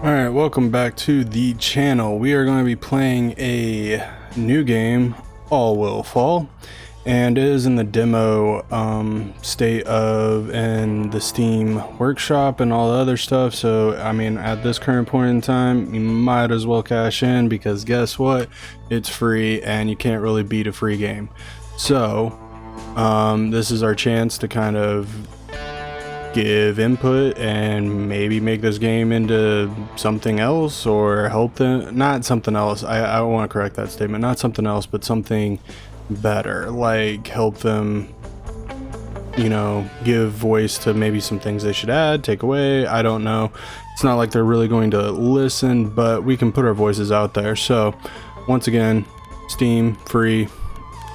Alright, welcome back to the channel. We are going to be playing a new game, All Will Fall, and it is in the demo state of in the Steam workshop and all the other stuff. So I mean, at this current point in time, you might as well cash in, because guess what, it's free and you can't really beat a free game. So this is our chance to kind of give input and maybe make this game into something else, or help them, not something else, I want to correct that statement, not something else, but something better, like help them, you know, give voice to maybe some things they should add, take away, I don't know. It's not like they're really going to listen, but we can put our voices out there. So once again, Steam, free,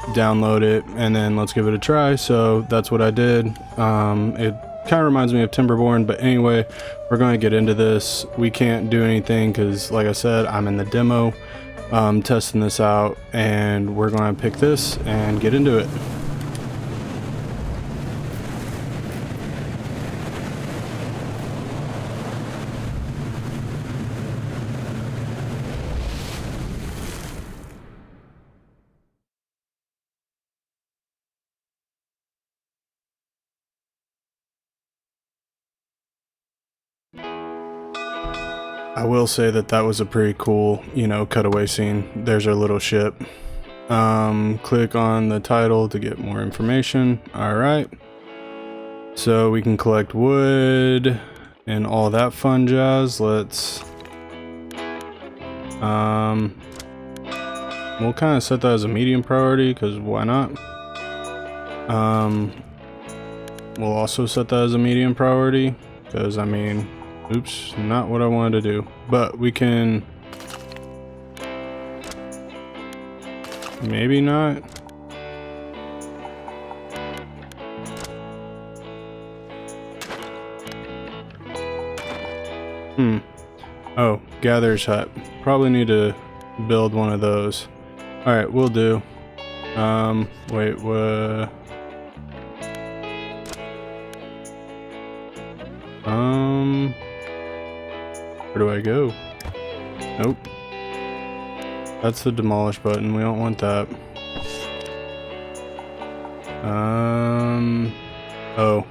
download it, and then let's give it a try. So that's what I did. It kind of reminds me of Timberborn, but anyway, we're going to get into this. We can't do anything because, like I said, I'm in the demo testing this out, and we're going to pick this and get into it. I will say that that was a pretty cool, you know, cutaway scene. There's our little ship. Click on the title to get more information. Alright. So we can collect wood and all that fun jazz. Let's we'll kind of set that as a medium priority, because why not? We'll also set that as a medium priority because, I mean, oops, not what I wanted to do, but we can maybe not. Oh, gatherer's hut. Probably need to build one of those. All right, we'll do. Wait, what? Where do I go? Nope. That's the demolish button. We don't want that. Oh.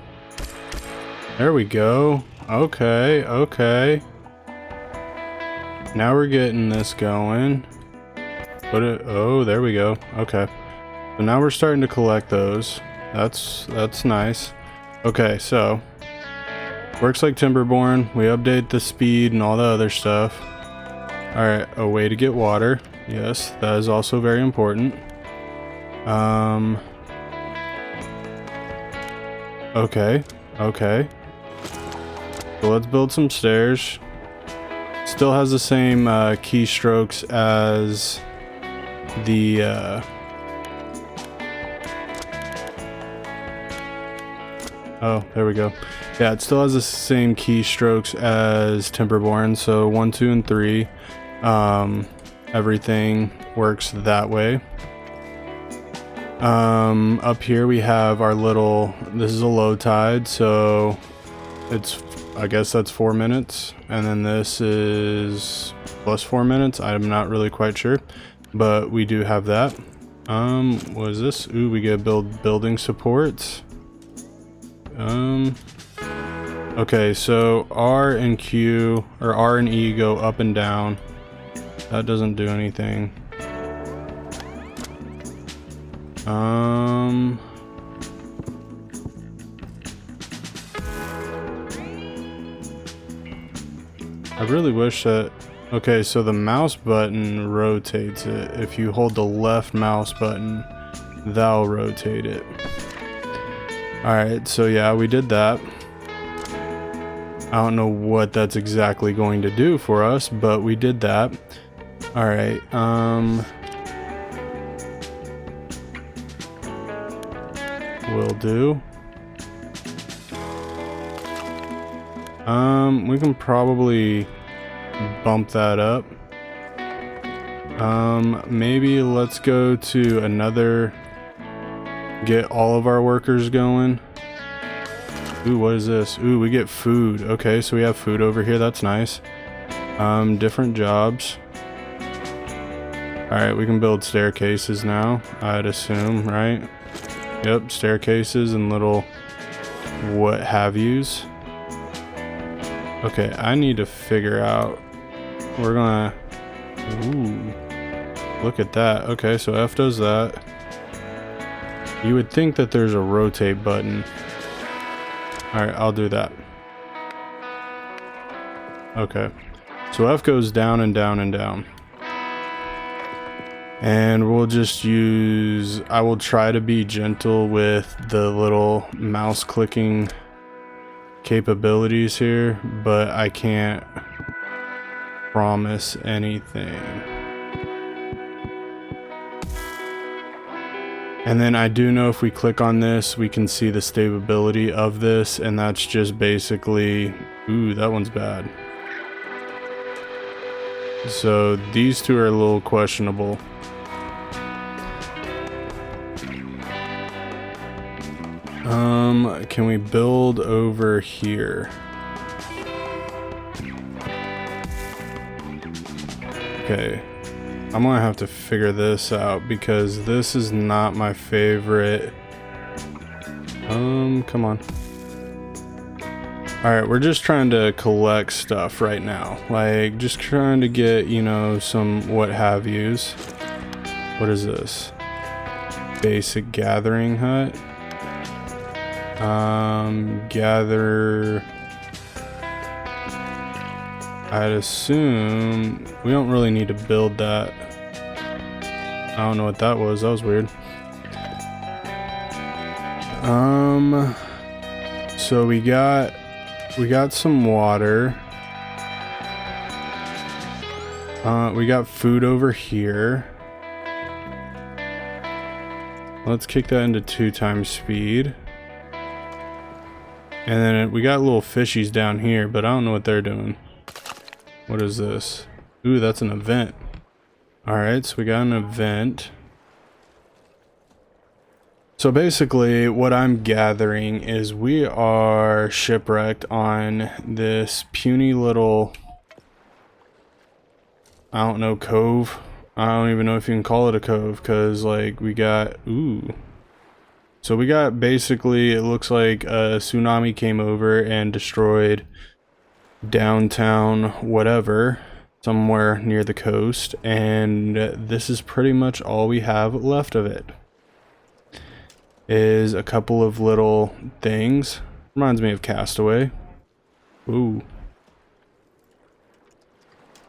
There we go. Okay, okay. Now we're getting this going. Oh, there we go. Okay. So now we're starting to collect those. That's nice. Okay, so works like Timberborn. We update the speed and all the other stuff. Alright, a way to get water. Yes, that is also very important. Okay, okay. So let's build some stairs. Still has the same keystrokes as the oh, there we go. Yeah, it still has the same keystrokes as Timberborn, so 1, 2, and 3. Everything works that way. Up here we have our little, this is a low tide, so it's, I guess that's 4 minutes, and then this is plus 4 minutes. I'm not really quite sure, but we do have that. What is this? Ooh, we get building supports. Okay, so R and Q, or R and E go up and down. That doesn't do anything. I really wish that, okay, so the mouse button rotates it. If you hold the left mouse button, that'll rotate it. Alright, so yeah, we did that. I don't know what that's exactly going to do for us, but we did that. Alright, will do. We can probably bump that up. Maybe let's go to another, get all of our workers going. Ooh, what is this? Ooh, we get food. Okay, so we have food over here. That's nice. Different jobs. Alright, we can build staircases now, I'd assume, right? Yep, staircases and little what have yous. Okay, I need to figure out. We're gonna. Ooh. Look at that. Okay, so F does that. You would think that there's a rotate button. Alright, I'll do that. Okay. So F goes down and down and down. And we'll just use, I will try to be gentle with the little mouse clicking capabilities here, but I can't promise anything. And then I do know if we click on this, we can see the stability of this, and that's just basically, ooh, that one's bad. So these two are a little questionable. Can we build over here? Okay, I'm gonna have to figure this out because this is not my favorite. Come on. Alright, we're just trying to collect stuff right now. Like, just trying to get, you know, some what have yous. What is this? Basic gathering hut. Gather. I'd assume we don't really need to build that. I don't know what that was. That was weird. So we got some water. We got food over here. Let's kick that into 2 times speed. And then we got little fishies down here, but I don't know what they're doing. What is this? Ooh, that's an event. Alright, so we got an event. So basically, what I'm gathering is we are shipwrecked on this puny little, I don't know, cove. I don't even know if you can call it a cove, because, like, we got, ooh. So we got basically, it looks like a tsunami came over and destroyed downtown whatever, somewhere near the coast, and this is pretty much all we have left of it. Is a couple of little things. Reminds me of Castaway. Ooh.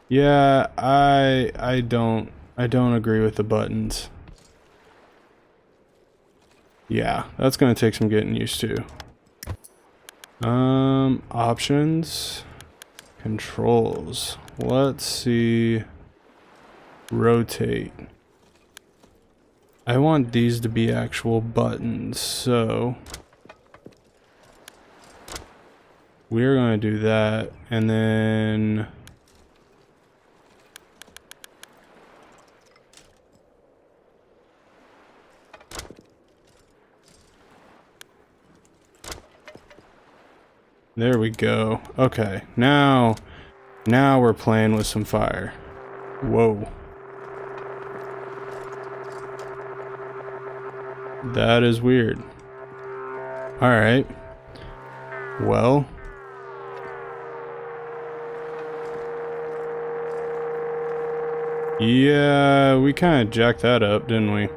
Yeah, I don't agree with the buttons. Yeah, that's gonna take some getting used to. Options, controls. Let's see. Rotate. I want these to be actual buttons, so we're gonna do that, and then there we go. Okay, now we're playing with some fire. Whoa. That is weird. Alright. Well. Yeah, we kind of jacked that up, didn't we?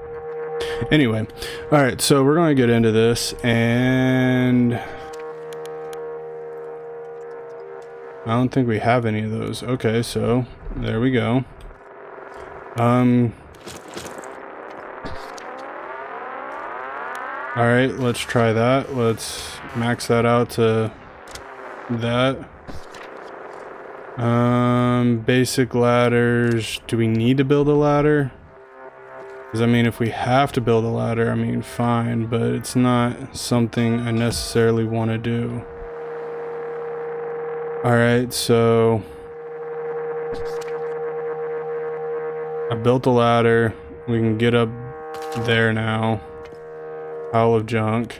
Anyway. Alright, so we're going to get into this, and I don't think we have any of those. Okay, so there we go. Alright, let's try that. Let's max that out to that. Basic ladders. Do we need to build a ladder? Because, I mean, if we have to build a ladder, I mean, fine, but it's not something I necessarily want to do. Alright, so I built a ladder. We can get up there now. Pile of junk.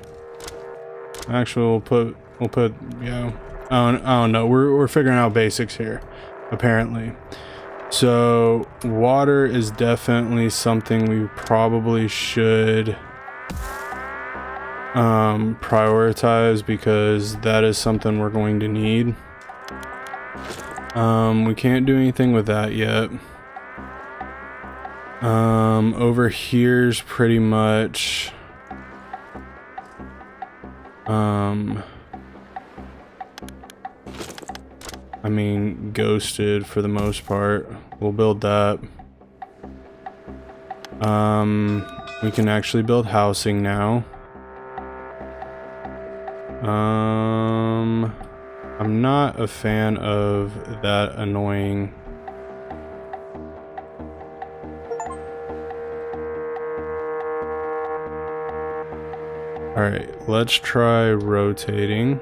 Actually, we'll put, yeah. I don't know. We're figuring out basics here. apparently. So water is definitely something we probably should prioritize, because that is something we're going to need. We can't do anything with that yet. Over here's pretty much I mean, ghosted for the most part. We'll build that. We can actually build housing now. I'm not a fan of that annoying. Alright, let's try rotating.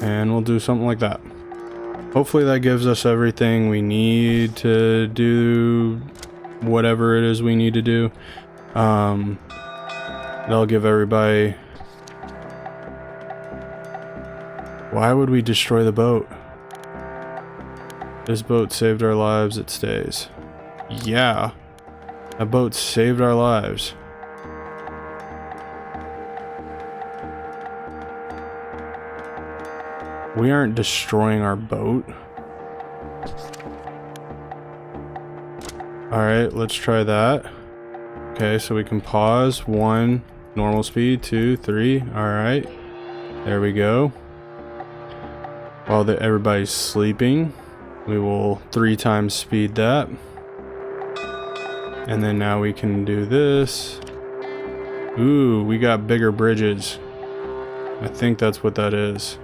And we'll do something like that. Hopefully that gives us everything we need to do whatever it is we need to do. That'll give everybody... Why would we destroy the boat? This boat saved our lives, it stays. Yeah, that boat saved our lives. We aren't destroying our boat. Alright, let's try that. Okay, so we can pause. 1, normal speed. 2, 3. Alright. There we go. While everybody's sleeping, we will 3 times speed that. And then now we can do this. Ooh, we got bigger bridges. I think that's what that is.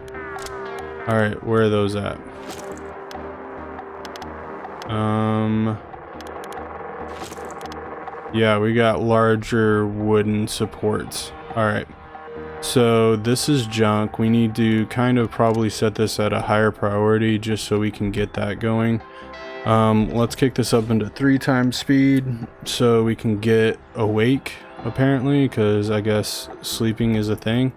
Alright, where are those at? Yeah, we got larger wooden supports. Alright. So this is junk. We need to kind of probably set this at a higher priority just so we can get that going. Let's kick this up into 3 times speed so we can get awake, apparently, because I guess sleeping is a thing.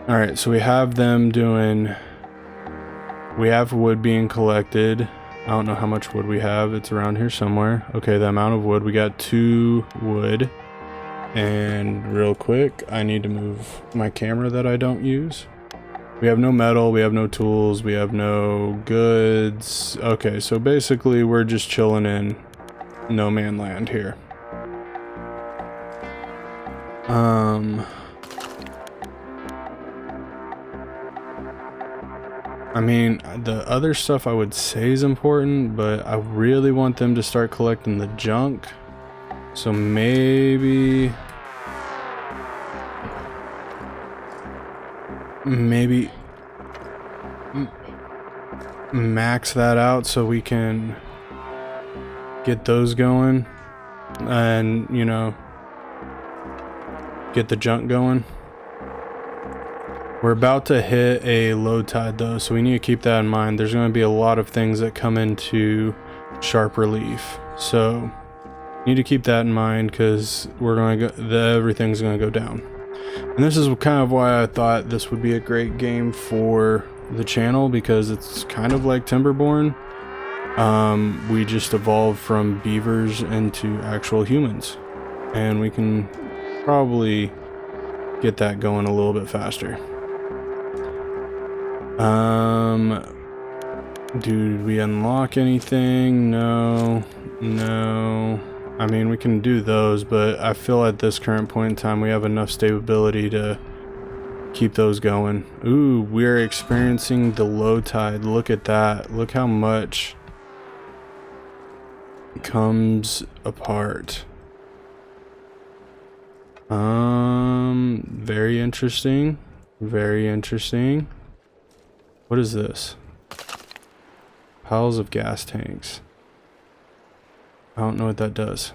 Alright, so we have them doing... We have wood being collected. I don't know how much wood we have. It's around here somewhere. Okay, the amount of wood. We got 2 wood. And real quick, I need to move my camera that I don't use. We have no metal. We have no tools. We have no goods. Okay, so basically we're just chilling in no man land here. I mean, the other stuff I would say is important, but I really want them to start collecting the junk. So maybe max that out so we can get those going and, you know, get the junk going. We're about to hit a low tide though, so we need to keep that in mind. There's going to be a lot of things that come into sharp relief, so need to keep that in mind because we're going to go, everything's going to go down. And this is kind of why I thought this would be a great game for the channel, because it's kind of like Timberborn. We just evolved from beavers into actual humans, and we can probably get that going a little bit faster. Did we unlock anything? No. I mean, we can do those, but I feel at this current point in time we have enough stability to keep those going. Ooh, we're experiencing the low tide. Look at that. Look how much comes apart. Very interesting. Very interesting. What is this? Piles of gas tanks. I don't know what that does.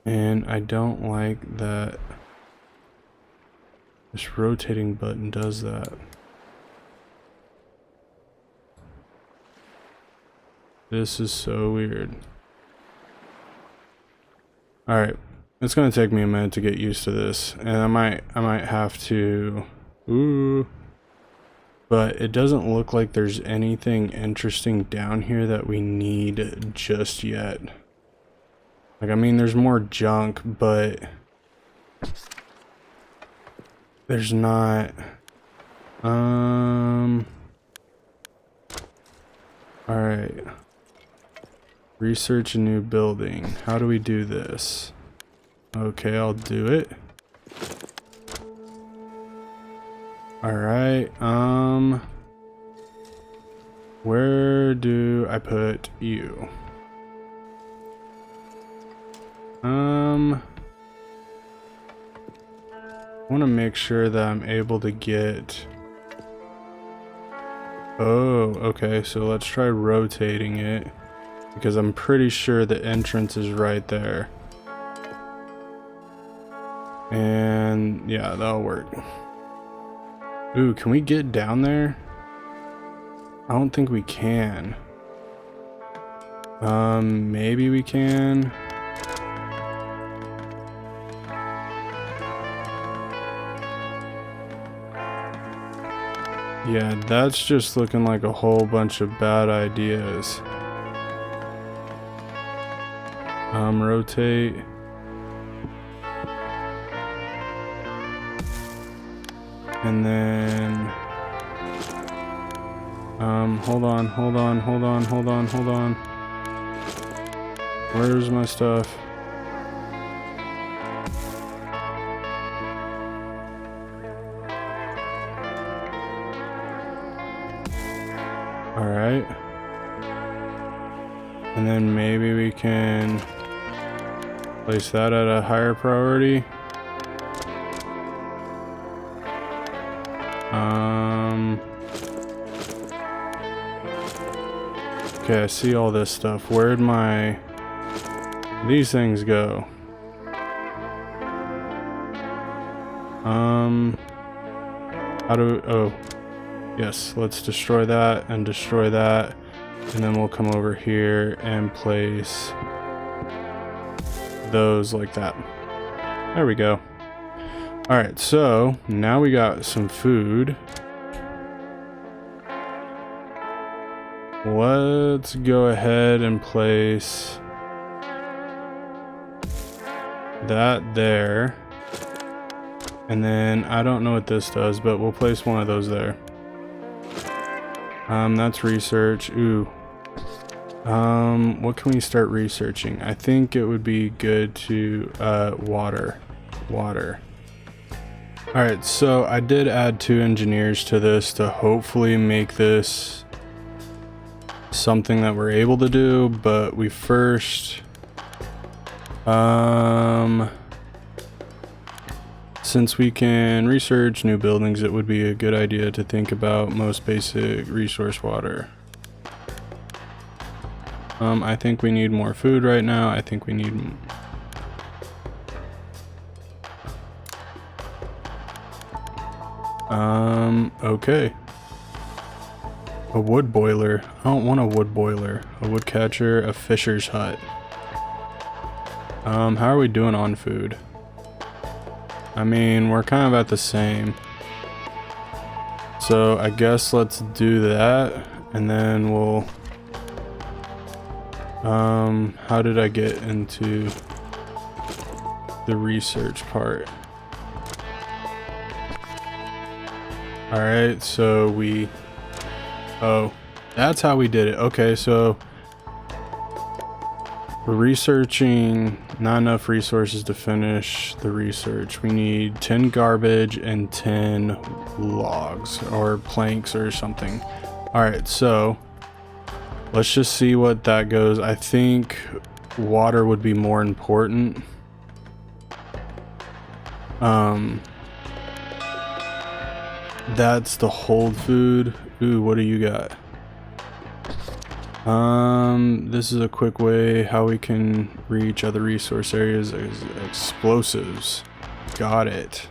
And I don't like that this rotating button does that. This is so weird. Alright. It's gonna take me a minute to get used to this. And I might have to... Ooh. But it doesn't look like there's anything interesting down here that we need just yet. Like, I mean, there's more junk, but... there's not... Alright. Research a new building. How do we do this? Okay, I'll do it. Alright, where do I put you? I want to make sure that I'm able to get... Oh, okay, so let's try rotating it, because I'm pretty sure the entrance is right there. And yeah, that'll work. Ooh, can we get down there? I don't think we can. Maybe we can. Yeah, that's just looking like a whole bunch of bad ideas. Rotate. And then, hold on. Where's my stuff? Alright. And then maybe we can place that at a higher priority. Okay, I see all this stuff. Where'd these things go? Oh, yes, let's destroy that and destroy that. And then we'll come over here and place those like that. There we go. Alright, so now we got some food. Let's go ahead and place that there. And then I don't know what this does, but we'll place one of those there. That's research. Ooh. What can we start researching? I think it would be good to water. Alright, so I did add 2 engineers to this to hopefully make this something that we're able to do, but we first since we can research new buildings, it would be a good idea to think about most basic resource water. I think we need more food right now. I think we need okay. A wood boiler. I don't want a wood boiler. A wood catcher, a fisher's hut. How are we doing on food? I mean, we're kind of at the same. So I guess let's do that, and then we'll... how did I get into the research part? Alright, so we... Oh, that's how we did it. Okay, so we're researching, not enough resources to finish the research. We need 10 garbage and 10 logs or planks or something. Alright, so let's just see what that goes. I think water would be more important. That's the hold food. Ooh, what do you got? This is a quick way how we can reach other resource areas. Explosives. Got it.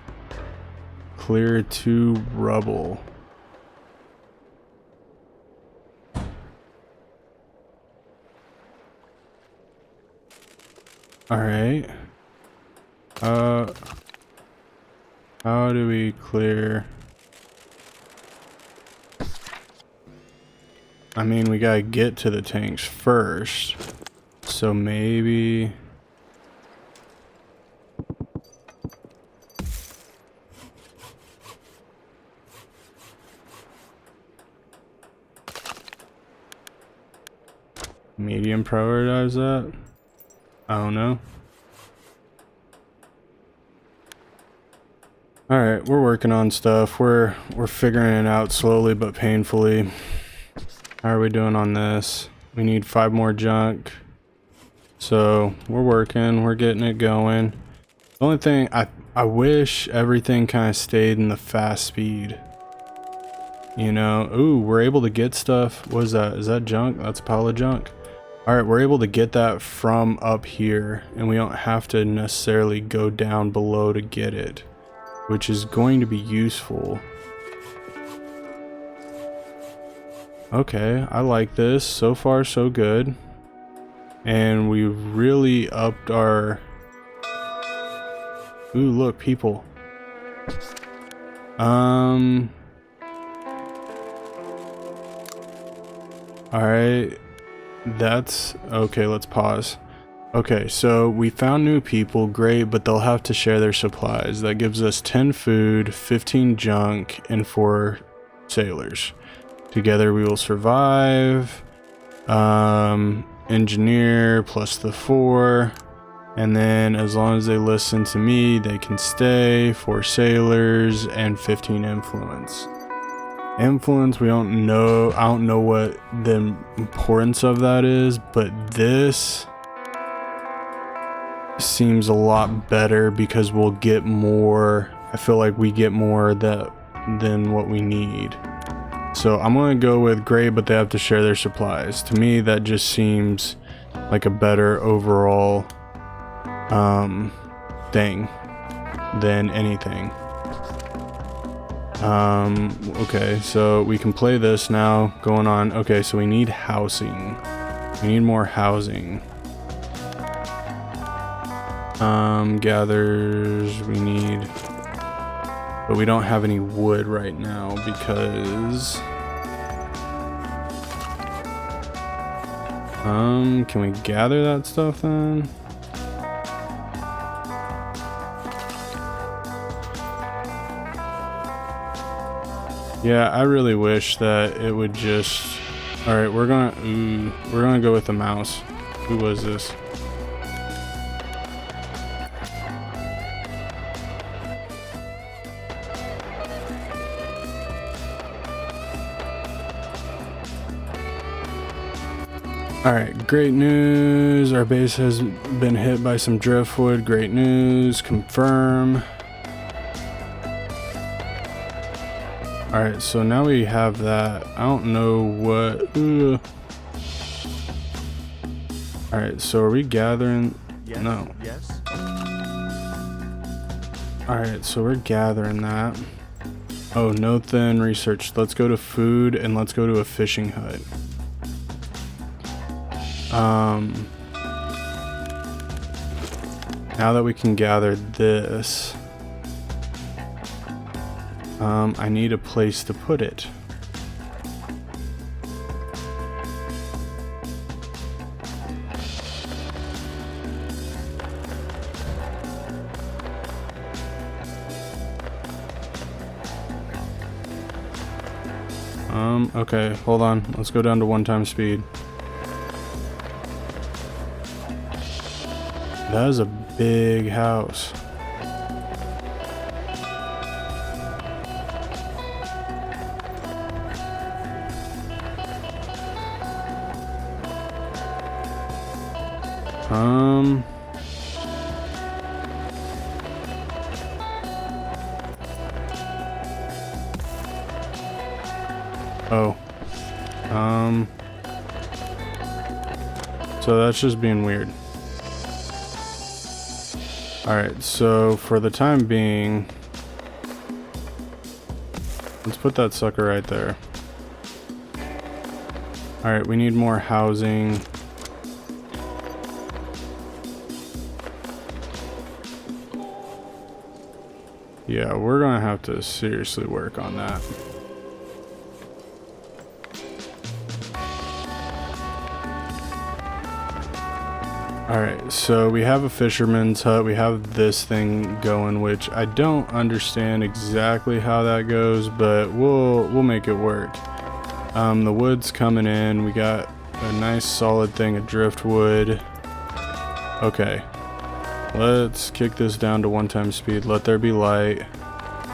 Clear 2 rubble. Alright. How do we clear? I mean, we gotta get to the tanks first. So maybe... medium prioritize that? I don't know. Alright, we're working on stuff. We're figuring it out slowly but painfully. How are we doing on this? We need 5 more junk. So we're working, we're getting it going. The only thing, I wish everything kind of stayed in the fast speed. You know, ooh, we're able to get stuff. What is that? Is that junk? That's a pile of junk. Alright, we're able to get that from up here, and we don't have to necessarily go down below to get it, which is going to be useful. Okay, I like this. So far, so good. And we've really upped our... Ooh, look, people. Alright. That's... Okay, let's pause. Okay, so we found new people, great, but they'll have to share their supplies. That gives us 10 food, 15 junk, and 4 sailors. Together we will survive. Engineer plus the 4. And then as long as they listen to me, they can stay. 4 sailors and 15 influence. Influence, we don't know. I don't know what the importance of that is, but this seems a lot better because we'll get more. I feel like we get more than what we need. So I'm gonna go with great, but they have to share their supplies. To me, that just seems like a better overall thing than anything. Okay, so we can play this now, going on. Okay, so we need housing. We need more housing. Gathers, we need, but we don't have any wood right now because, can we gather that stuff then? Yeah, I really wish that it would just... Alright, we're gonna go with the mouse. Who was this? Alright, great news. Our base has been hit by some driftwood. Great news. Confirm. Alright, so now we have that. I don't know what... Alright, so are we gathering? Yes, no. Yes. Alright, so we're gathering that. Oh, no thin research. Let's go to food and let's go to a fishing hut. Now that we can gather this... I need a place to put it. Okay, hold on. Let's go down to 1x speed. That is a big house. Oh. So that's just being weird. Alright, so for the time being, let's put that sucker right there. Alright, we need more housing. Yeah, we're gonna have to seriously work on that. Alright, so we have a fisherman's hut. We have this thing going, which I don't understand exactly how that goes, but we'll make it work. The wood's coming in. We got a nice solid thing of driftwood. Okay. Let's kick this down to 1x speed. Let there be light.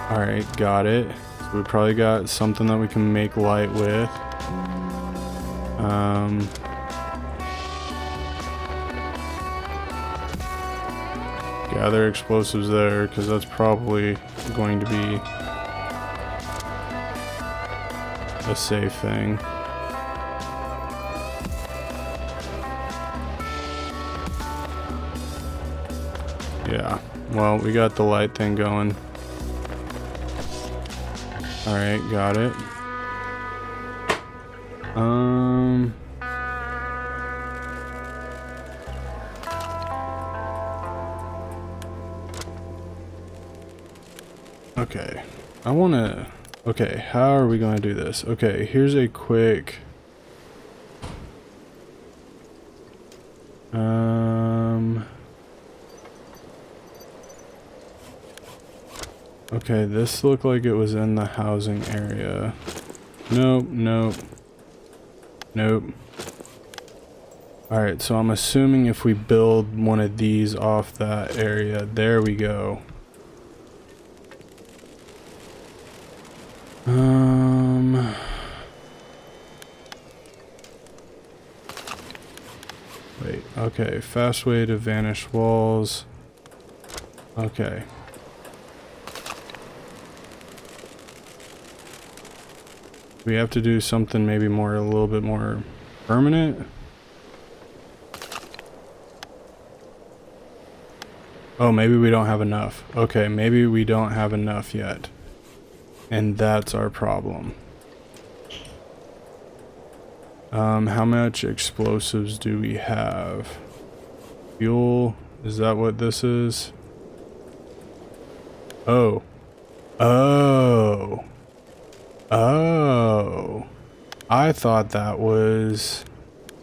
Alright, got it. So we probably got something that we can make light with. Gather explosives there, because that's probably going to be a safe thing. Yeah, well, we got the light thing going. Alright, got it. Okay, I wanna... Okay, how are we gonna do this? Okay, here's a quick... Okay, this looked like it was in the housing area. Nope, nope. Nope. Alright, so I'm assuming if we build one of these off that area, there we go. Wait, okay, fast way to vanish walls. Okay. We have to do something maybe more, a little bit more permanent. Oh, maybe we don't have enough. Okay, maybe we don't have enough yet. And that's our problem. How much explosives do we have? Fuel, is that what this is? Oh. Oh. Oh. I thought that was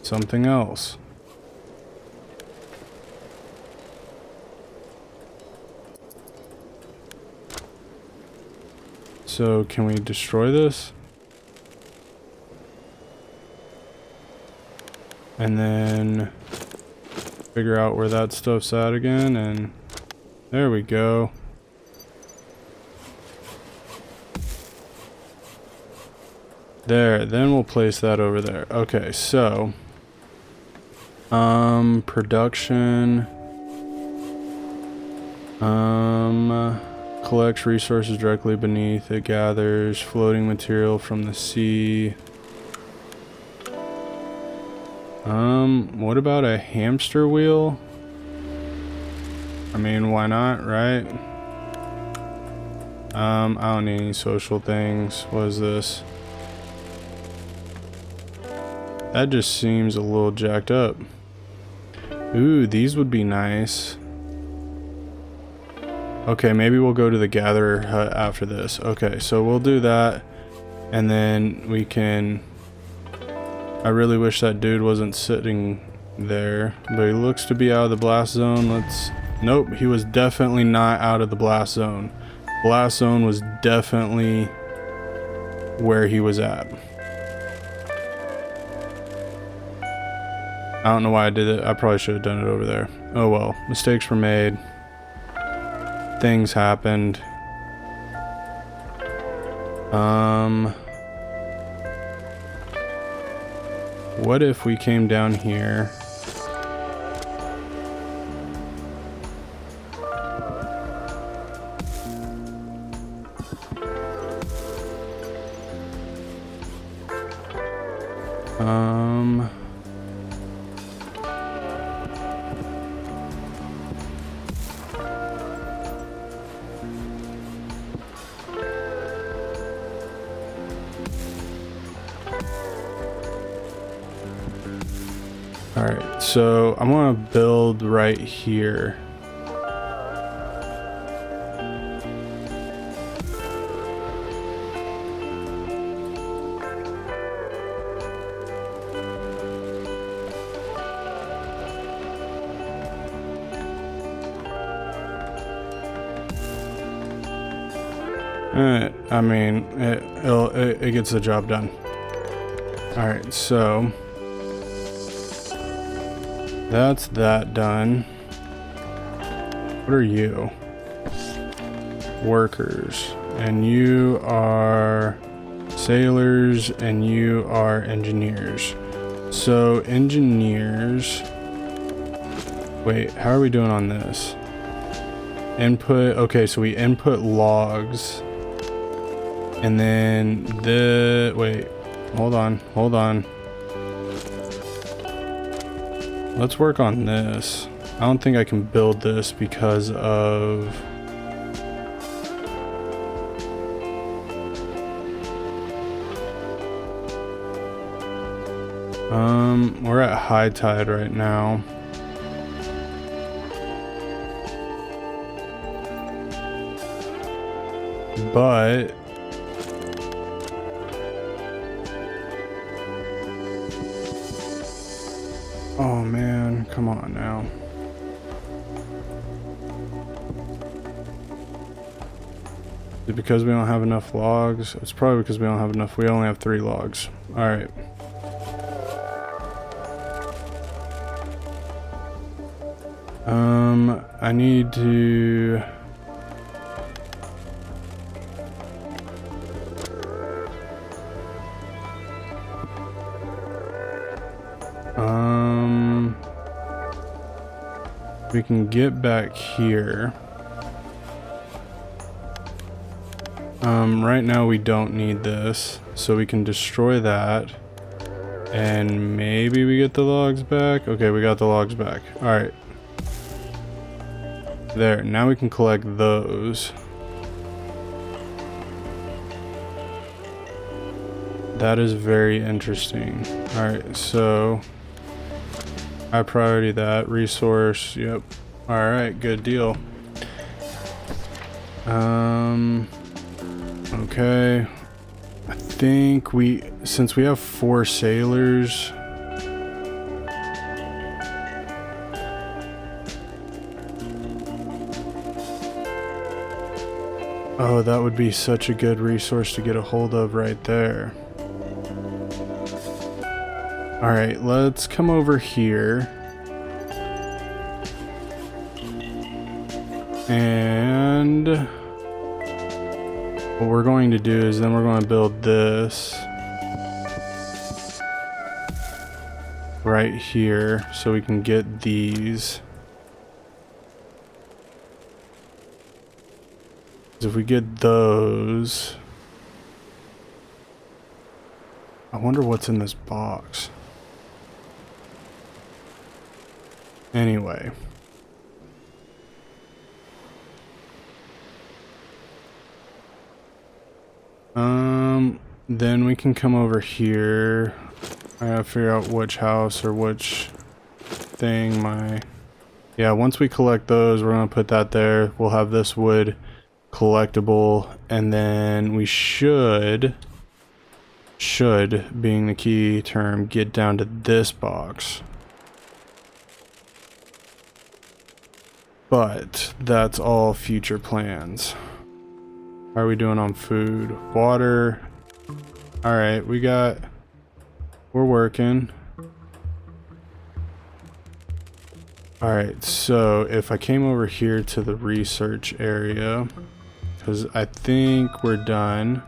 something else. So, can we destroy this? And then figure out where that stuff's at again, and there we go. There, then we'll place that over there. Okay, so production collects resources directly beneath it, gathers floating material from the sea. What about a hamster wheel? I mean, why not, right? I don't need any social things. What is this? That just seems a little jacked up. Ooh, these would be nice. Okay, maybe we'll go to the gatherer hut after this. Okay, so we'll do that. And then we can... I really wish that dude wasn't sitting there. But he looks to be out of the blast zone. Let's... Nope, he was definitely not out of the blast zone. Blast zone was definitely where he was at. I don't know why I did it. I probably should have done it over there. Oh well, mistakes were made. Things happened. What if we came down here? Alright, so I'm gonna build right here. I mean, it gets the job done. Alright, so that's that done. What are you? Workers. And you are sailors, and you are engineers. So engineers, wait, how are we doing on this? Input, okay, so we input logs, and then wait, hold on. Let's work on this. I don't think I can build this because of we're at high tide right now. But oh man, come on now. Is it because we don't have enough logs? It's probably because we don't have enough. We only have 3 logs. All right. I need to we can get back here. Right now we don't need this, so we can destroy that. And maybe we get the logs back. Okay, we got the logs back. All right. There, now we can collect those. That is very interesting. All right, so high priority that resource. Yep. All right, good deal. Okay. I think since we have 4 sailors, oh, that would be such a good resource to get a hold of right there. All right, let's come over here. And what we're going to do is then we're going to build this right here so we can get these. If we get those, I wonder what's in this box. Anyway. Then we can come over here. I gotta figure out which house or which thing yeah, once we collect those, we're gonna put that there. We'll have this wood collectible, and then we should being the key term, get down to this box. But that's all future plans. How are we doing on food? Water. All right, we're working. All right, so if I came over here to the research area, because I think we're done.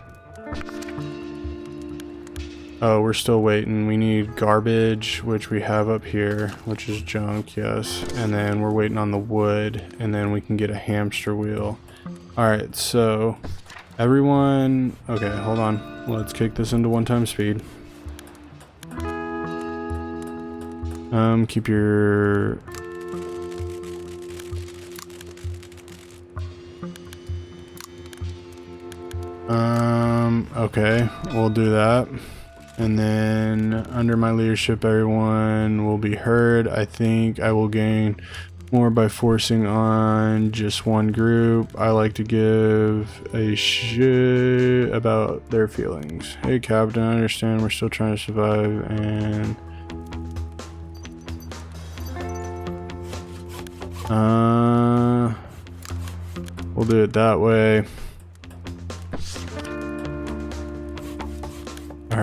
Oh, we're still waiting. We need garbage, which we have up here, which is junk, yes. And then we're waiting on the wood, and then we can get a hamster wheel. All right, so everyone, okay, hold on. Let's kick this into 1x speed. Keep your okay, we'll do that. And then under my leadership, everyone will be heard. I think I will gain more by forcing on just one group. I like to give a shit about their feelings. Hey Captain, I understand we're still trying to survive, and we'll do it that way.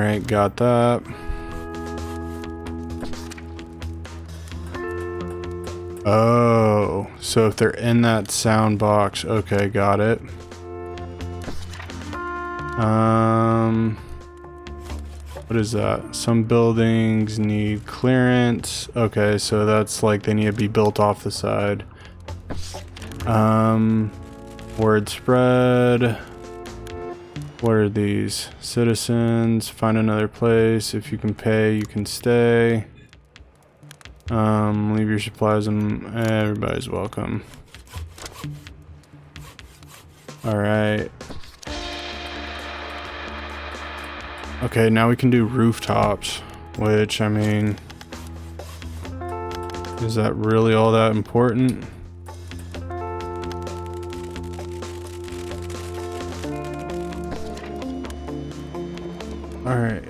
Alright, got that. Oh, so if they're in that sound box, okay, got it. What is that? Some buildings need clearance. Okay, so that's like they need to be built off the side. Word spread. What are these? Citizens, find another place. If you can pay, you can stay. Leave your supplies and everybody's welcome. Alright. Okay, now we can do rooftops, which, I mean, is that really all that important? Alright,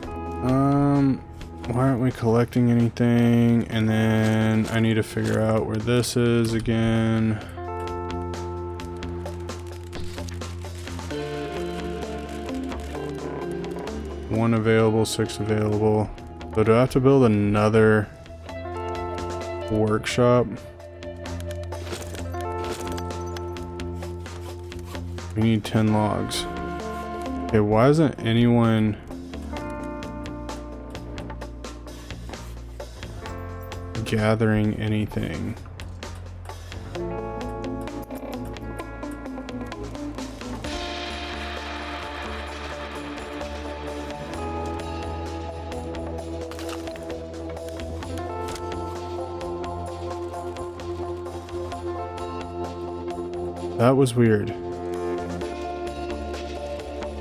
why aren't we collecting anything? And then I need to figure out where this is again. One available, 6 available. So do I have to build another workshop? We need 10 logs. Okay, why isn't anyone gathering anything? That was weird.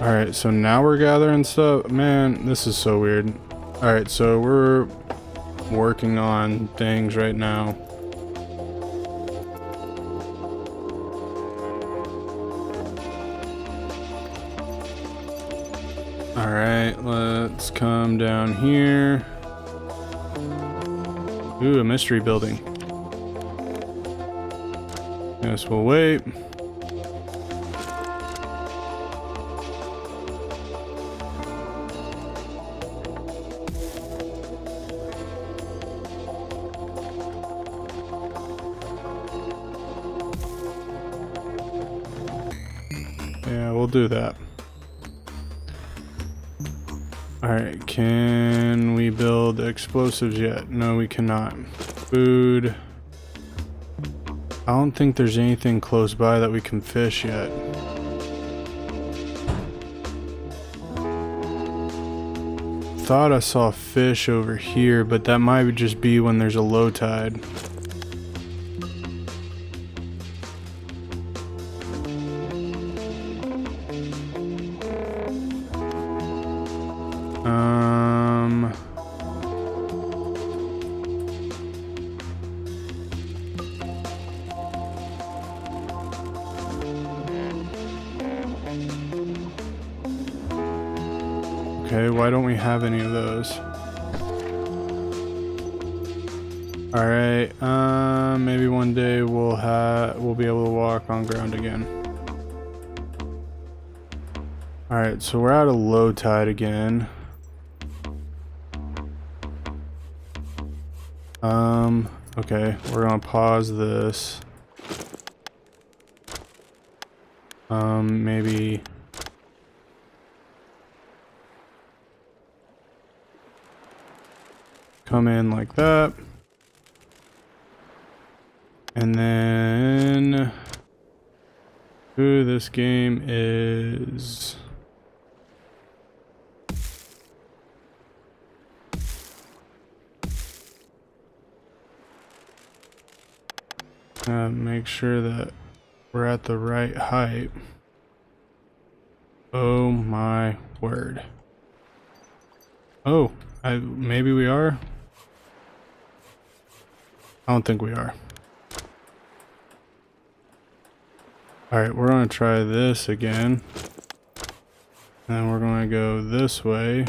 Alright, so now we're gathering stuff. Man, this is so weird. Alright, so we're working on things right now. Alright, let's come down here. Ooh, a mystery building. Guess we'll wait. Yeah, we'll do that. Alright, can we build explosives yet? No, we cannot. Food. I don't think there's anything close by that we can fish yet. Thought I saw fish over here, but that might just be when there's a low tide. Okay, why don't we have any of those? Alright, maybe one day we'll be able to walk on ground again. Alright, so we're at a low tide again. Okay, we're gonna pause this. Maybe come in like that. And then ooh, this game is make sure that we're at the right height. Oh my word. Oh, maybe we are. I don't think we are. Alright, we're gonna try this again. And then we're gonna go this way.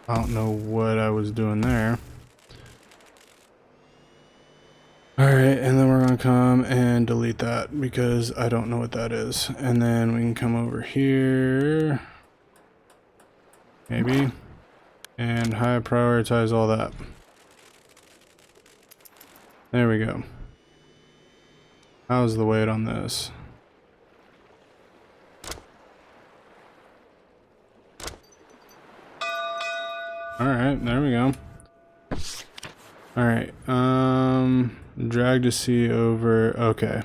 I don't know what I was doing there. Alright, and then we're gonna come and delete that because I don't know what that is. And then we can come over here, maybe, and high prioritize all that. There we go. How's the weight on this? Alright, there we go. Alright, drag to see over, okay.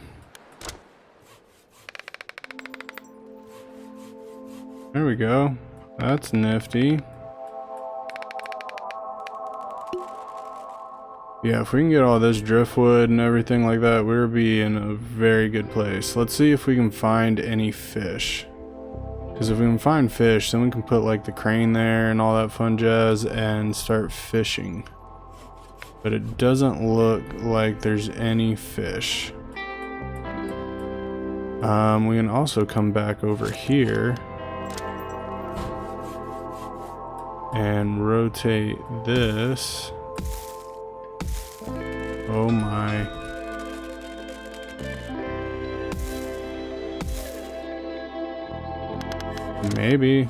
There we go. That's nifty. Yeah, if we can get all this driftwood and everything like that, we'll be in a very good place. Let's see if we can find any fish. Because if we can find fish, then we can put like the crane there and all that fun jazz and start fishing. But it doesn't look like there's any fish. We can also come back over here and rotate this. Oh my. Maybe.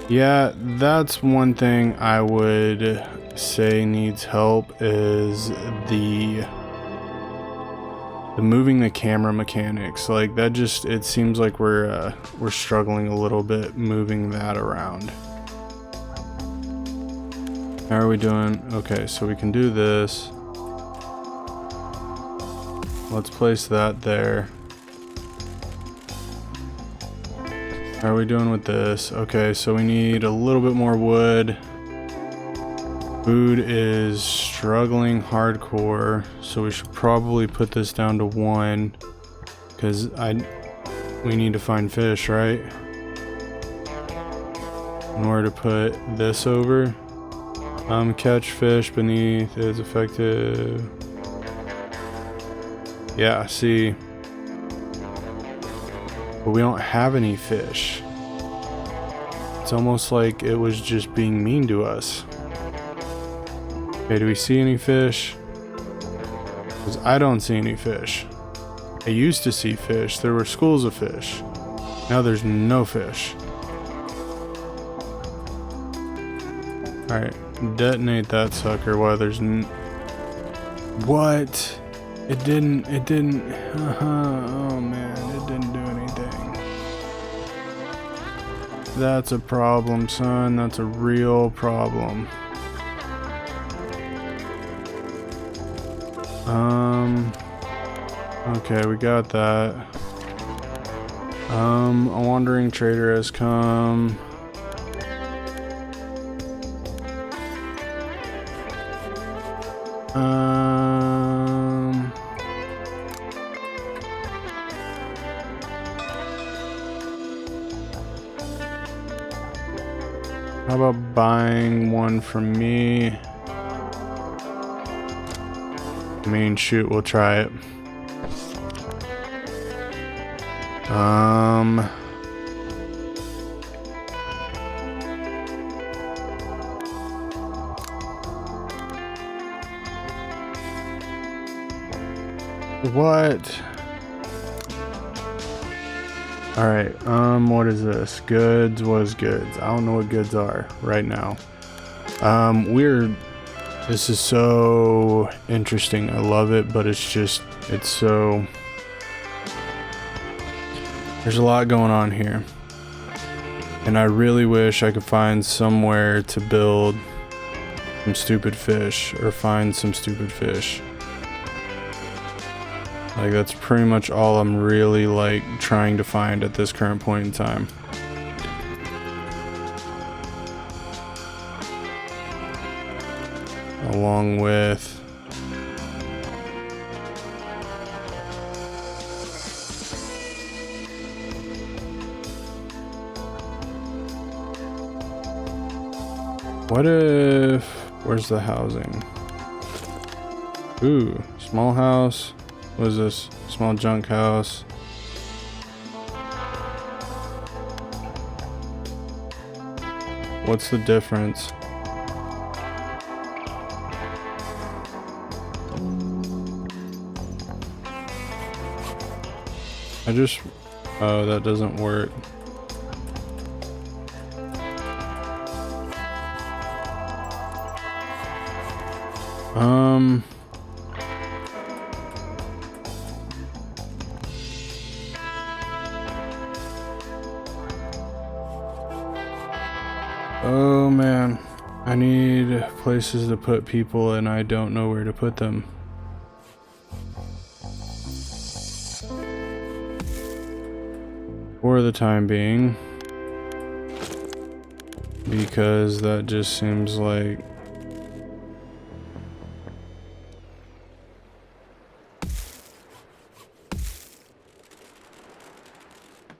Yeah, that's one thing I would say needs help is the moving the camera mechanics. Like that just, it seems like we're struggling a little bit moving that around. How are we doing? Okay, so we can do this. Let's place that there. How are we doing with this? Okay, so we need a little bit more wood. Food is struggling hardcore, so we should probably put this down to 1 because we need to find fish, right? In order to put this over. Catch fish beneath is effective. Yeah, see. But we don't have any fish. It's almost like it was just being mean to us. Okay, do we see any fish? Because I don't see any fish. I used to see fish. There were schools of fish. Now there's no fish. Alright, detonate that sucker while there's what? It didn't, oh man, it didn't do anything. That's a problem, son. That's a real problem. Okay, we got that. A wandering trader has come. How about buying one from me? I mean, shoot, we'll try it. What? Alright, what is this? Goods was goods. I don't know what goods are right now. This is so interesting. I love it, but it's so... There's a lot going on here. And I really wish I could find somewhere to build some stupid fish, or find some stupid fish. Like, that's pretty much all I'm really, like, trying to find at this current point in time. Along with... What if... Where's the housing? Ooh, small house. What is this? Small junk house. What's the difference? Oh, that doesn't work. Oh man, I need places to put people and I don't know where to put them. For the time being, because that just seems like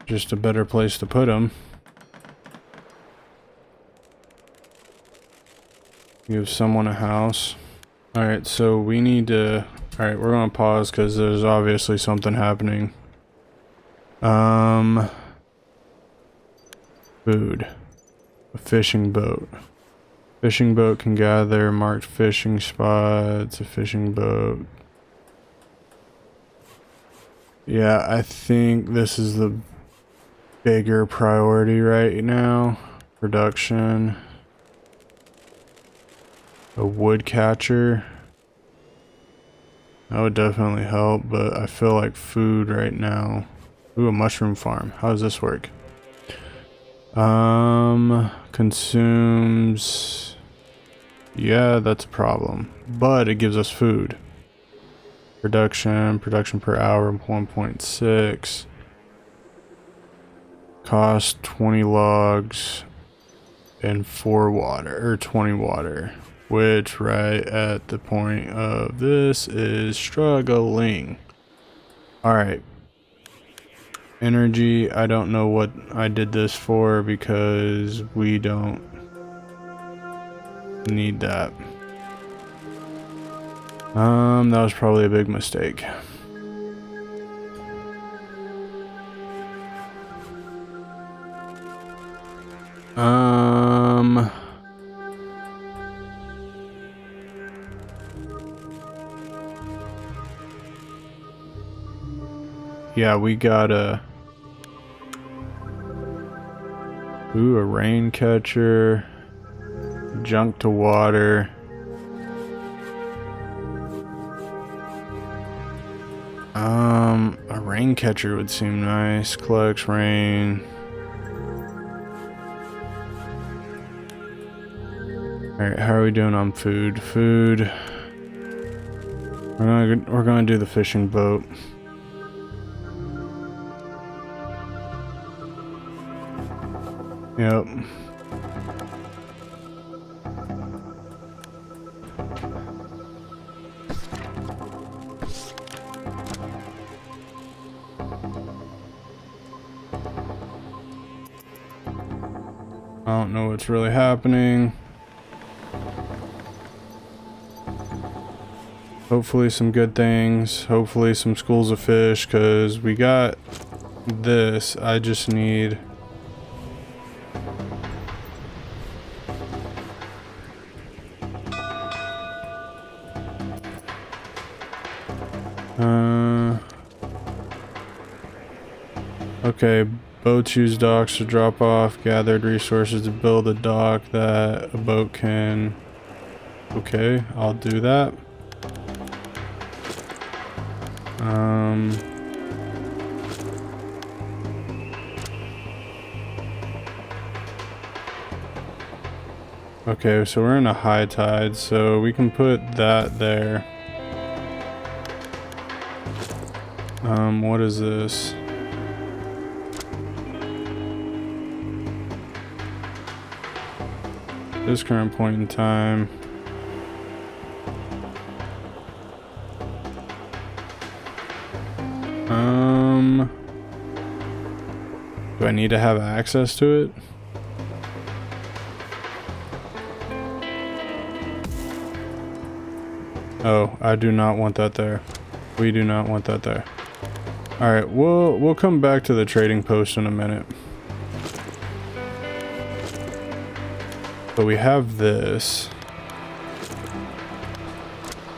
just a better place to put them. Give someone a house. Alright, so we need to... Alright, we're gonna pause because there's obviously something happening. Food. A fishing boat. Fishing boat can gather marked fishing spots. A fishing boat. Yeah, I think this is the bigger priority right now. Production. A wood catcher. That would definitely help, but I feel like food right now. Ooh, a mushroom farm. How does this work? Consumes... Yeah, that's a problem. But it gives us food. Production per hour, 1.6. Cost 20 logs and 4 water, or 20 water. Which, right at the point of this, is struggling. Alright. Energy, I don't know what I did this for because we don't need that. That was probably a big mistake. Yeah, we got a... Ooh, a rain catcher. Junk to water. A rain catcher would seem nice. Collects rain. Alright, how are we doing on food? Food. We're gonna do the fishing boat. Yep. I don't know what's really happening. Hopefully some good things. Hopefully some schools of fish, because we got this. I just need... Okay, boats use docks to drop off gathered resources to build a dock that a boat can... Okay, I'll do that. Okay, so we're in a high tide, so we can put that there. What is this? This current point in time. Do I need to have access to it? Oh, I do not want that there. We do not want that there. Alright, we'll come back to the trading post in a minute. But we have this.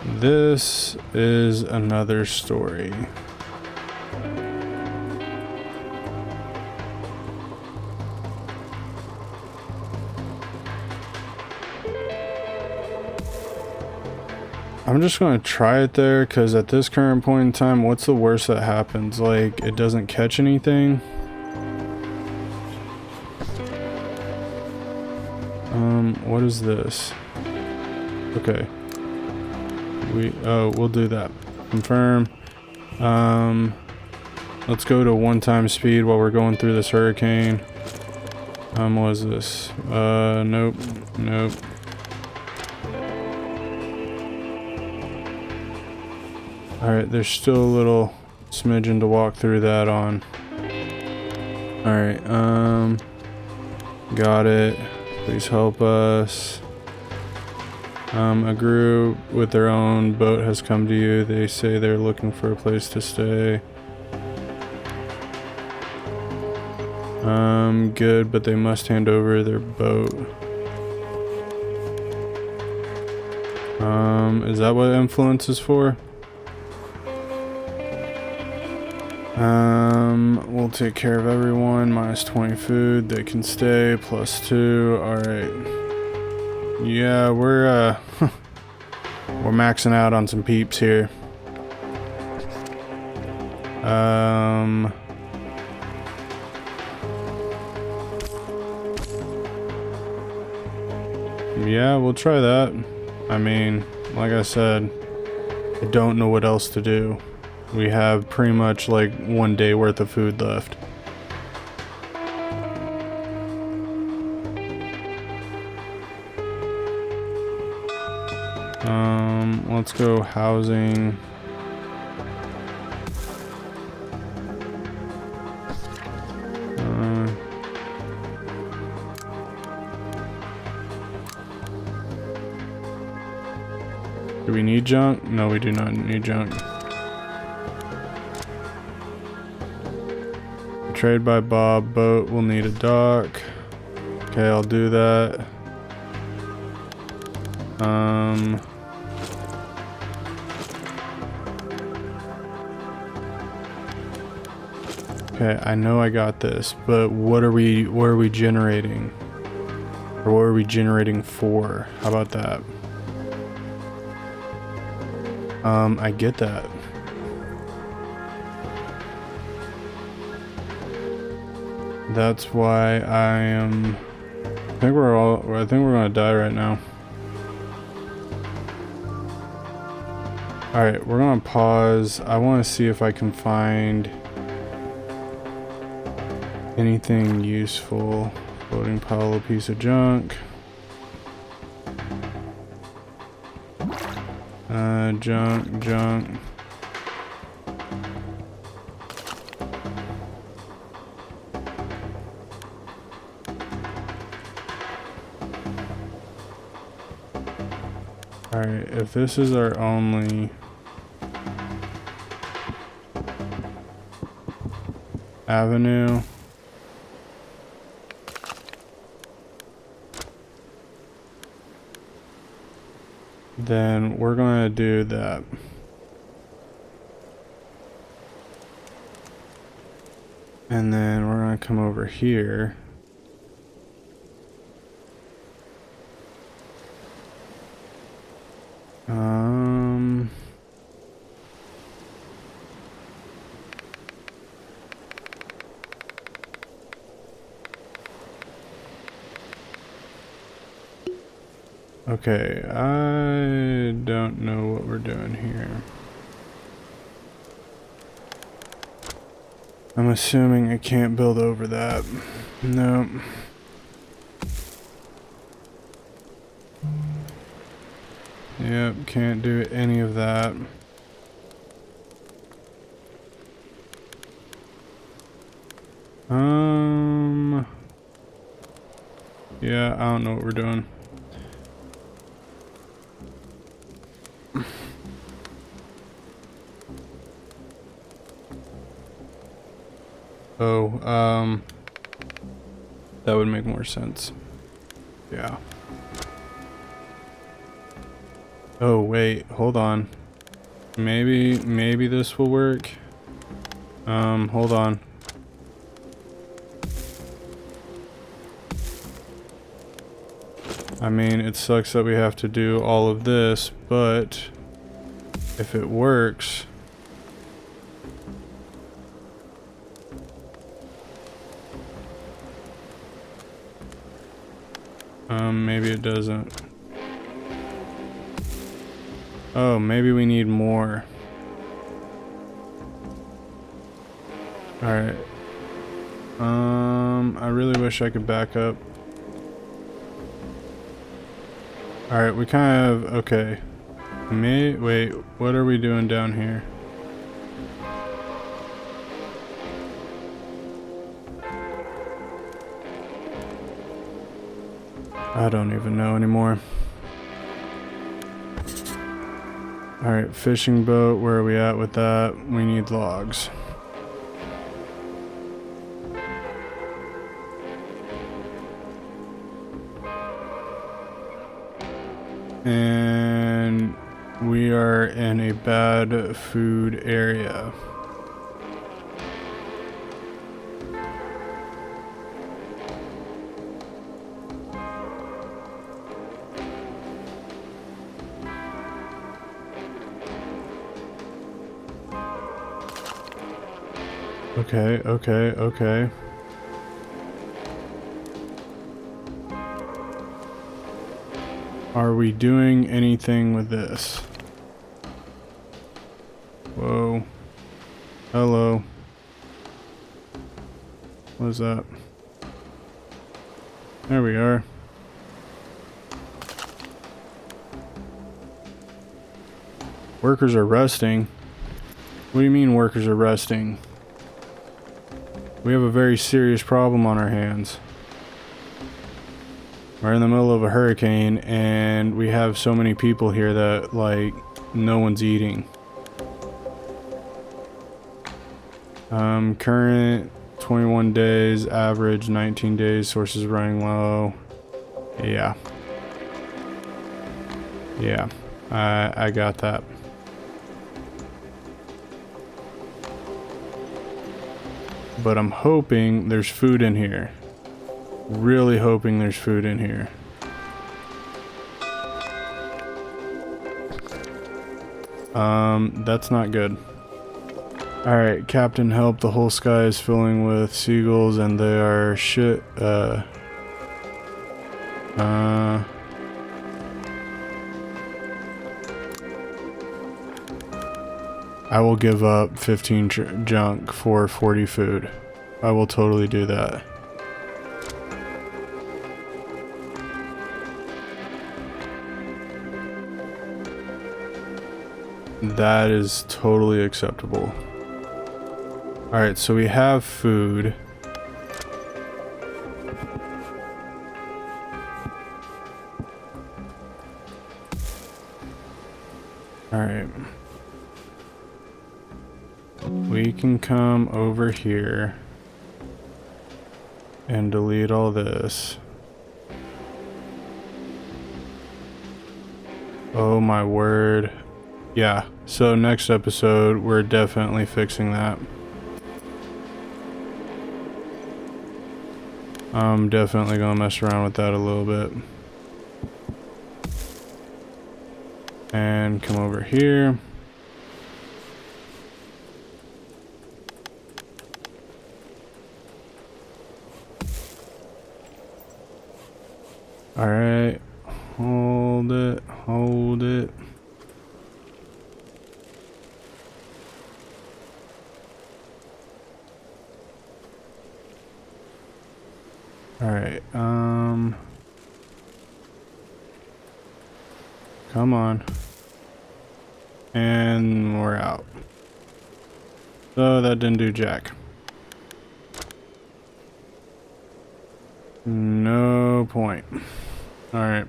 This is another story. I'm just going to try it there, because at this current point in time, what's the worst that happens? Like, it doesn't catch anything? What is this? Okay. We'll do that. Confirm. Let's go to 1 time speed while we're going through this hurricane. What is this? Nope. Nope. Alright, there's still a little smidgen to walk through that on. Alright, got it. Please help us. A group with their own boat has come to you. They say they're looking for a place to stay. Good, but they must hand over their boat. Is that what influence is for? We'll take care of everyone. Minus 20 food. They can stay. +2. Alright. Yeah, we're we're maxing out on some peeps here. Yeah, we'll try that. I mean, like I said, I don't know what else to do. We have pretty much like 1 day worth of food left. Let's go housing. Do we need junk? No, we do not need junk. Trade by Bob. Boat will need a dock. Okay, I'll do that. Okay, I know I got this, but what are we generating? Or what are we generating for? How about that? I get that. That's why I think we're gonna die right now. Alright, we're gonna pause. I wanna see if I can find anything useful. Floating pile, a piece of junk. Junk. Alright, if this is our only avenue, then we're going to do that. And then we're going to come over here. Okay, I don't know what we're doing here. I'm assuming I can't build over that. Nope. Yep, can't do any of that. Yeah, I don't know what we're doing. Oh, that would make more sense. Yeah. Oh, wait, hold on. Maybe this will work. Hold on. I mean, it sucks that we have to do all of this, but if it works... maybe it doesn't. Oh, maybe we need more. Alright. I really wish I could back up. Alright, we kind of... Okay. Wait, what are we doing down here? I don't even know anymore. Alright, fishing boat, where are we at with that? We need logs. And we are in a bad food area. Okay. Are we doing anything with this? Whoa. Hello. What is that? There we are. Workers are resting. What do you mean workers are resting? We have a very serious problem on our hands. We're in the middle of a hurricane and we have so many people here that, like, no one's eating. Current 21 days, average 19 days, sources running low. Yeah. Yeah, I got that. But I'm hoping there's food in here. Really hoping there's food in here. That's not good. Alright, Captain, help. The whole sky is filling with seagulls and they are shit. I will give up 15 junk for 40 food. I will totally do that. That is totally acceptable. Alright, so we have food. Alright. We can come over here and delete all this. Oh my word. Yeah, so next episode we're definitely fixing that. I'm definitely gonna mess around with that a little bit. And come over here. Alright, hold it. Alright, come on. And we're out. So that didn't do jack. No point. Alright.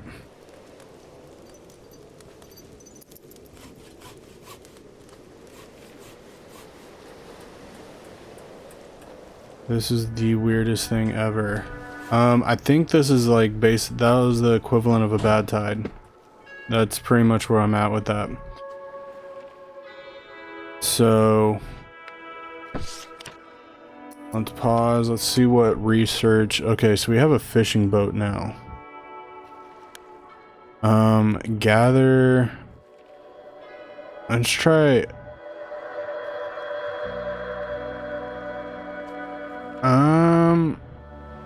This is the weirdest thing ever. I think this is like that was the equivalent of a bad tide. That's pretty much where I'm at with that. So let's pause. Let's see what research. Okay, so we have a fishing boat now. Gather. Let's try.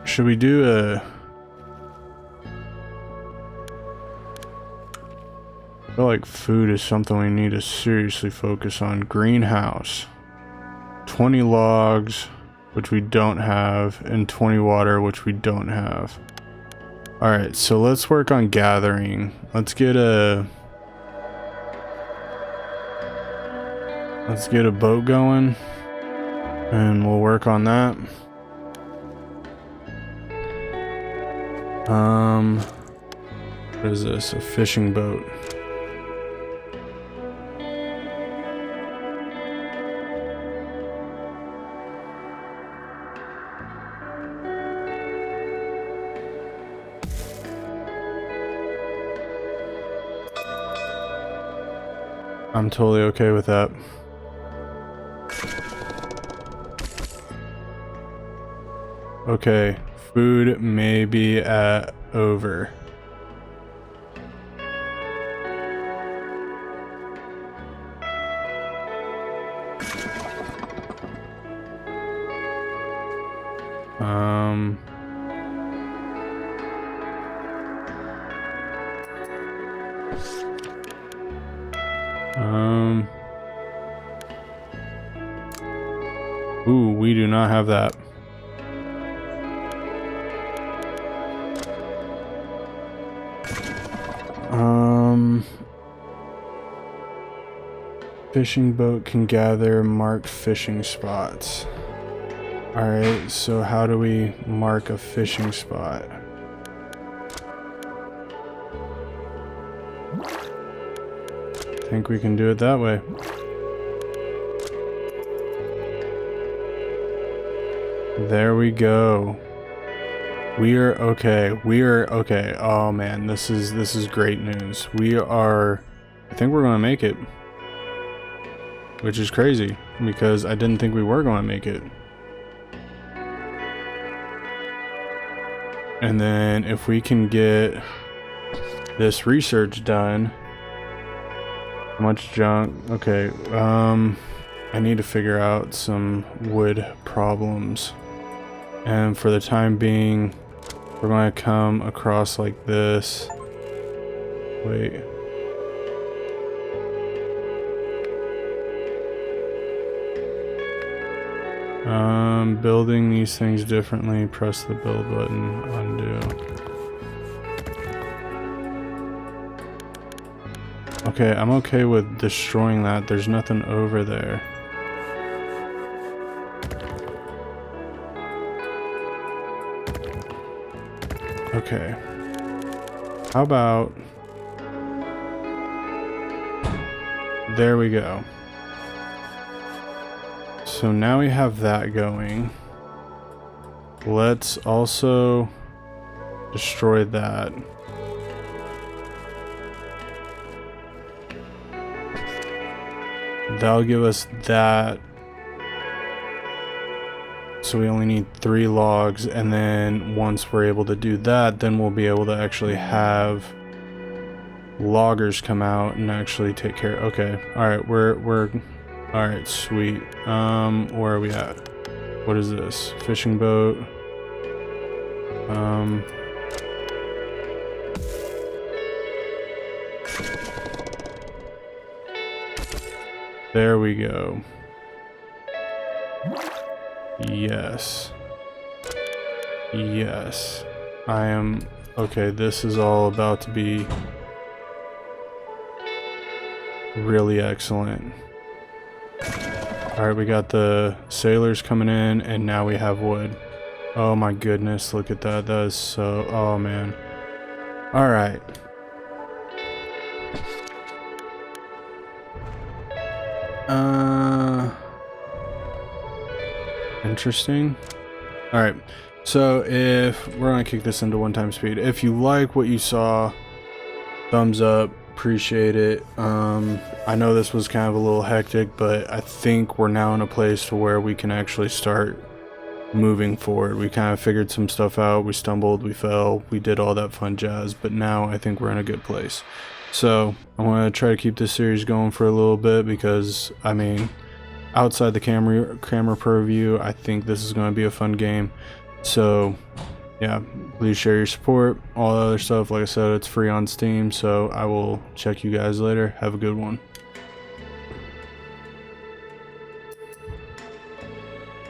Should we do a? I feel like food is something we need to seriously focus on. Greenhouse. 20 logs, which we don't have, and 20 water, which we don't have. Alright, so let's work on gathering. Let's get a boat going, and we'll work on that. What is this? A fishing boat. I'm totally okay with that. Okay, food may be at over. Ooh, we do not have that. Fishing boat can gather marked fishing spots. Alright, so how do we mark a fishing spot? I think we can do it that way. There we go. We are okay. We are okay. Oh man, this is great news. I think we're gonna make it. Which is crazy, because I didn't think we were gonna make it. And then if we can get this research done. How much junk? Okay, I need to figure out some wood problems. And for the time being, we're going to come across like this. Wait. Building these things differently. Press the build button. Undo. Okay, I'm okay with destroying that. There's nothing over there. Okay. How about... There we go. So now we have that going. Let's also destroy that. That'll give us that. So we only need 3 logs, and then once we're able to do that, then we'll be able to actually have loggers come out and actually take care. Okay, all right, we're all right, sweet. Where are we at? What is this? Fishing boat. There we go. Yes. Yes. I am... Okay, this is all about to be really excellent. Alright, we got the sailors coming in, and now we have wood. Oh my goodness, look at that. That is so... Oh man. Alright. Interesting. Alright, so if we're gonna kick this into 1x speed. If you like what you saw, thumbs up, appreciate it. I know this was kind of a little hectic, but I think we're now in a place to where we can actually start moving forward. We kind of figured some stuff out. We stumbled, we fell, we did all that fun jazz, but now I think we're in a good place. So I want to try to keep this series going for a little bit because, I mean, outside the camera purview, I think this is going to be a fun game. So yeah, please share your support. All the other stuff, like I said, it's free on Steam, so I will check you guys later. Have a good one.